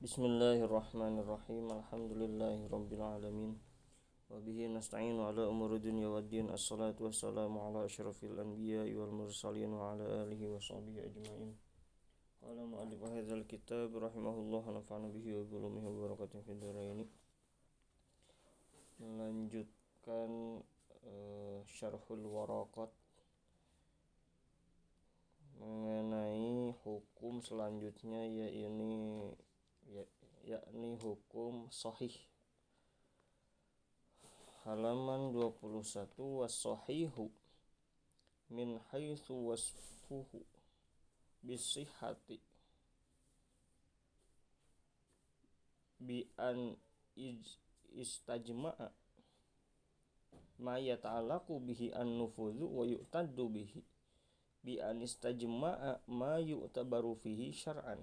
Bismillahirrahmanirrahim. Alhamdulillahirabbil alamin. Wa bihi nasta'inu ala umuri dunya waddin. Assalatu wassalamu ala asyrafil anbiya'i wal mursalin wa ala alihi wa sahbihi ajma'in. Qala mu'allif hadzal kitab rahimahullah nafa'ana bihi wa bi ulumihi wa barakatuh fid dharain. Melanjutkan syarhul waraqat mengenai hukum selanjutnya yakni hukum sahih. Halaman 21, was-sahihu min haitsu wasfuhu bisihhati bi an istajma'a ma yata'allaqu bihi an-nufudhu wa yu'taddu bihi bi an istajma'a ma yu'tabaru fihi syar'an.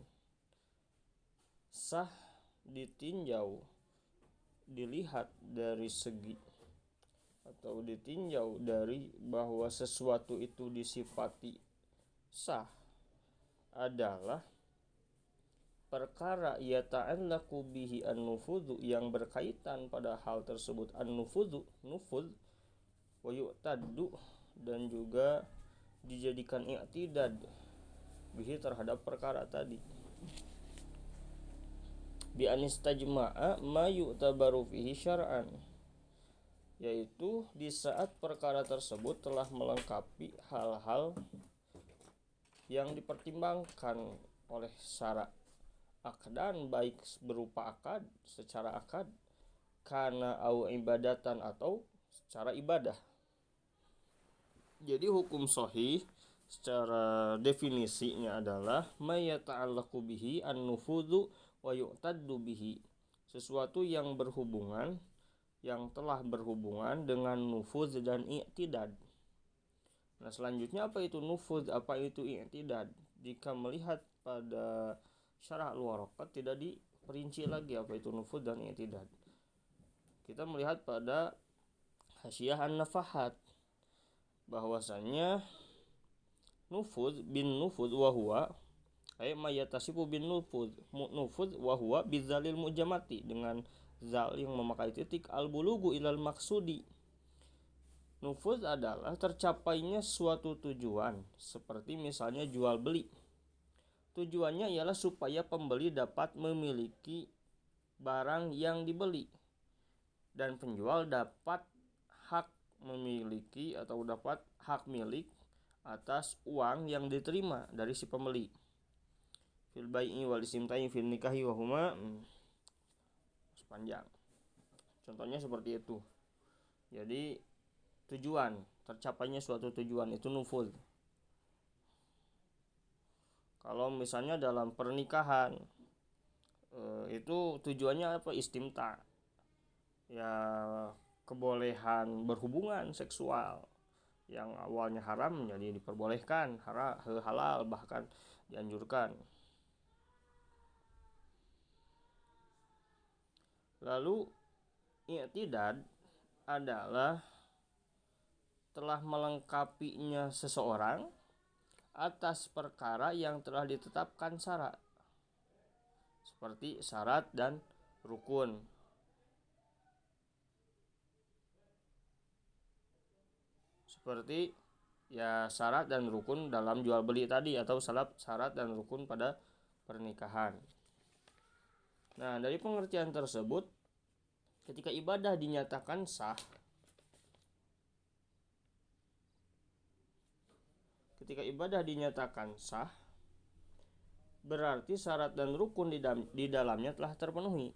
Sah ditinjau, dilihat dari segi atau ditinjau dari bahwa sesuatu itu disifati sah adalah perkara yata'allaqu bihi an-nufudhu yang berkaitan pada hal tersebut an-nufudhu nufudh wa yu'taddu dan juga dijadikan i'tidad bihi terhadap perkara tadi. Bi anistajma'a ma yu'tabaru fihi syar'an, yaitu di saat perkara tersebut telah melengkapi hal-hal yang dipertimbangkan oleh syara' akdan, baik berupa akad, secara akad, kana au ibadatan atau secara ibadah. Jadi hukum sahih secara definisinya adalah ma yata'allaqu bihi an-nufudhu wa yu'taddu bihi, sesuatu yang berhubungan, yang telah berhubungan dengan nufudz dan i'tidad. Nah, selanjutnya apa itu nufudz, apa itu i'tidad? Jika melihat pada syarah al-waraqat tidak diperinci lagi apa itu nufudz dan i'tidad. Kita melihat pada hasyiah an-nafahat bahwasanya nufudz bin nufudz wa huwa ay mayatasifu bin nufudz wa huwa bizalil mujamati, dengan zal yang memakai titik, al-bulugu ilal maksudi. Nufudz adalah tercapainya suatu tujuan, seperti misalnya jual beli. Tujuannya ialah supaya pembeli dapat memiliki barang yang dibeli dan penjual dapat hak memiliki atau dapat hak milik atas uang yang diterima dari si pembeli. Fil bai'i wal istimta'i fil nikahi wa huma sepanjang. Contohnya seperti itu. Jadi tujuan, tercapainya suatu tujuan itu nufudz. Kalau misalnya dalam pernikahan itu tujuannya apa? Istimta. Ya, kebolehan berhubungan seksual yang awalnya haram menjadi diperbolehkan, halal bahkan dianjurkan. Lalu i'tidad adalah telah melengkapinya seseorang atas perkara yang telah ditetapkan syarat, seperti syarat dan rukun. Seperti ya syarat dan rukun dalam jual beli tadi, atau syarat dan rukun pada pernikahan. Nah, dari pengertian tersebut, ketika ibadah dinyatakan sah, berarti syarat dan rukun di dalamnya telah terpenuhi.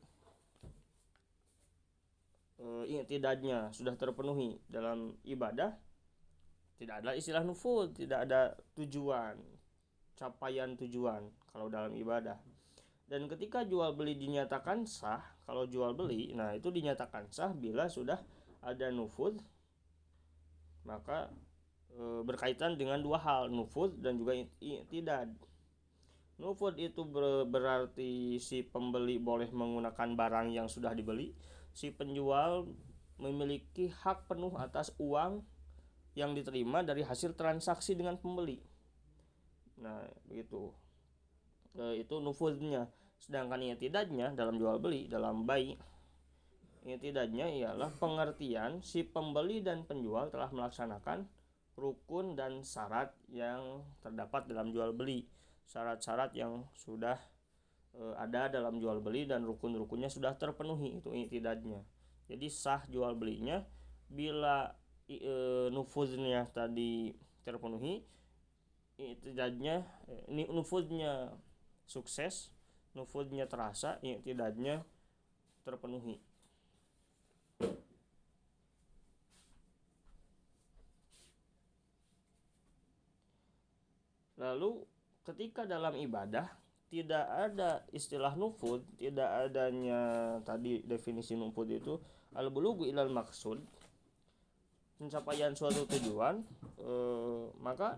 I'tidadnya sudah terpenuhi. Dalam ibadah tidak ada istilah nufudz, tidak ada tujuan, capaian tujuan kalau dalam ibadah. Dan ketika jual beli dinyatakan sah, kalau jual beli, nah itu dinyatakan sah bila sudah ada nufudz, maka berkaitan dengan dua hal, nufudz dan juga i'tidad. Nufudz itu berarti si pembeli boleh menggunakan barang yang sudah dibeli, si penjual memiliki hak penuh atas uang yang diterima dari hasil transaksi dengan pembeli. Nah, begitu. Itu nufudznya. Sedangkan i'tidadnya dalam jual beli, dalam bai, i'tidadnya ialah pengertian si pembeli dan penjual telah melaksanakan rukun dan syarat yang terdapat dalam jual beli. Syarat-syarat yang sudah ada dalam jual beli dan rukun-rukunnya sudah terpenuhi, itu i'tidadnya. Jadi sah jual belinya bila nufuznya tadi terpenuhi, i'tidadnya nufuznya sukses, nufuznya terasa, i'tidadnya terpenuhi. Lalu ketika dalam ibadah tidak ada istilah nufud, tidak adanya tadi definisi nufud itu al-bulughu ilal maksud, pencapaian suatu tujuan, maka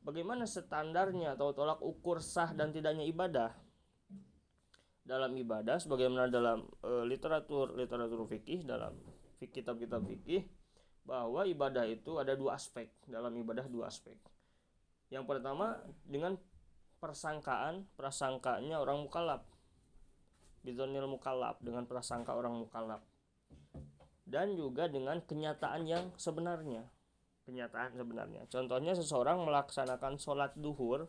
bagaimana standarnya atau tolak ukur sah dan tidaknya ibadah? Dalam ibadah sebagaimana dalam literatur fikih, dalam kitab-kitab fikih, bahwa ibadah itu ada dua aspek. Dalam ibadah dua aspek. Yang pertama dengan prasangkanya orang mukallaf, bidzonil mukallaf, dengan prasangka orang mukallaf, dan juga dengan kenyataan yang sebenarnya. Contohnya seseorang melaksanakan sholat duhur,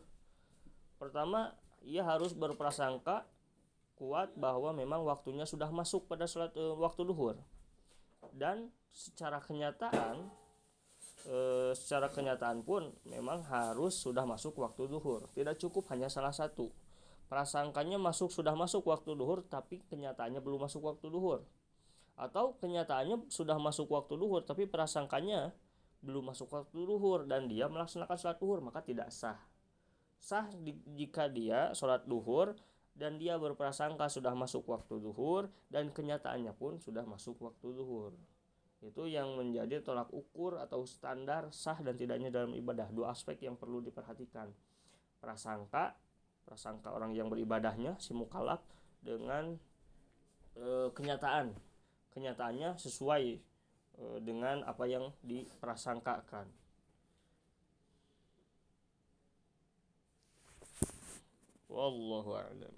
pertama ia harus berprasangka kuat bahwa memang waktunya sudah masuk pada sholat waktu duhur, dan secara kenyataan pun memang harus sudah masuk waktu duhur. Tidak cukup hanya salah satu. Prasangkanya sudah masuk waktu duhur, tapi kenyataannya belum masuk waktu duhur. Atau kenyataannya sudah masuk waktu duhur, tapi prasangkanya belum masuk waktu duhur dan dia melaksanakan sholat duhur, maka tidak sah. Sah jika dia sholat duhur dan dia berprasangka sudah masuk waktu duhur dan kenyataannya pun sudah masuk waktu duhur. Itu yang menjadi tolak ukur atau standar sah dan tidaknya dalam ibadah. Dua aspek yang perlu diperhatikan. Prasangka orang yang beribadahnya, si mukallaf, dengan kenyataannya sesuai dengan apa yang diprasangkakan. Wallahu a'lam.